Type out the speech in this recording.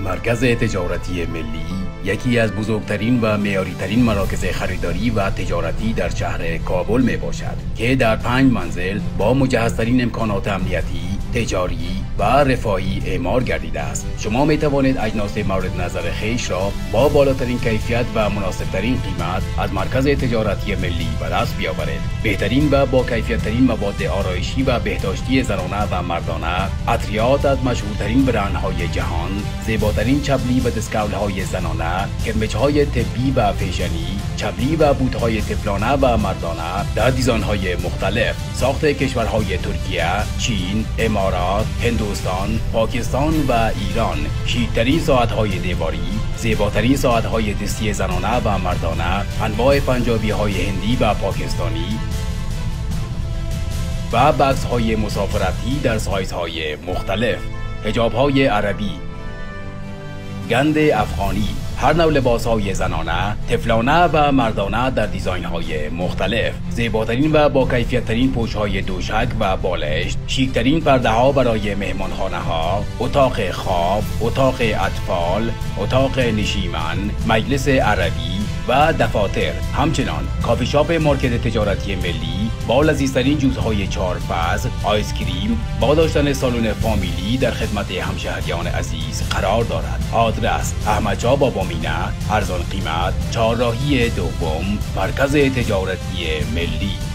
مرکز تجارتی ملی یکی از بزرگترین و معیاری‌ترین مراکز خریداری و تجارتی در شهر کابل می باشد که در 5 منزل با مجهزترین امکانات امنیتی، تجاری و رفاهی اعمار گردیده است. شما می توانید اجناس مورد نظر خویش را با بالاترین کیفیت و مناسبترین قیمت از مرکز تجارتی ملی به دست بیاورید. بهترین و با کیفیت‌ترین مواد آرایشی و بهداشتی زنانه و مردانه، عطریات از مشهورترین برندهای جهان، زیباترین چپلی و دستکول‌های زنانه، کرمچ‌های طبی و فیشنی، چپلی و بوت‌های طفلانه و مردانه در دیزاین‌های مختلف، ساخت کشورهای ترکیه، چین، امارات، هندوستان، پاکستان و ایران، شیک‌ترین ساعت‌های دیواری، زیباترین ساعت‌های دستی زنانه و مردانه، انواع پنجابی‌های هندی و پاکستانی و بکس‌های مسافرتی در سایزهای مختلف، حجاب‌های عربی، گند افغانی، هر نوع لباس‌های زنانه، طفلانه و مردانه در دیزاین‌های مختلف، زیباترین و با کیفیت‌ترین پوش‌های دوشک و بالشت، شیک‌ترین پرده‌ها برای مهمانخانه‌ها، اتاق خواب، اتاق اطفال، اتاق نشیمن، مجلس عربی و دفاتر. همچنان کافی شاپ مارکت تجارتی ملی با لذیذترین جوزهای 4 فصل، آیس کریم با داشتن سالن فامیلی در خدمت همشهریان عزیز قرار دارد. آدرس: احمدشاه بابامینه، ارزان قیمت، چهارراهی دوم، مرکز تجارتی ملی.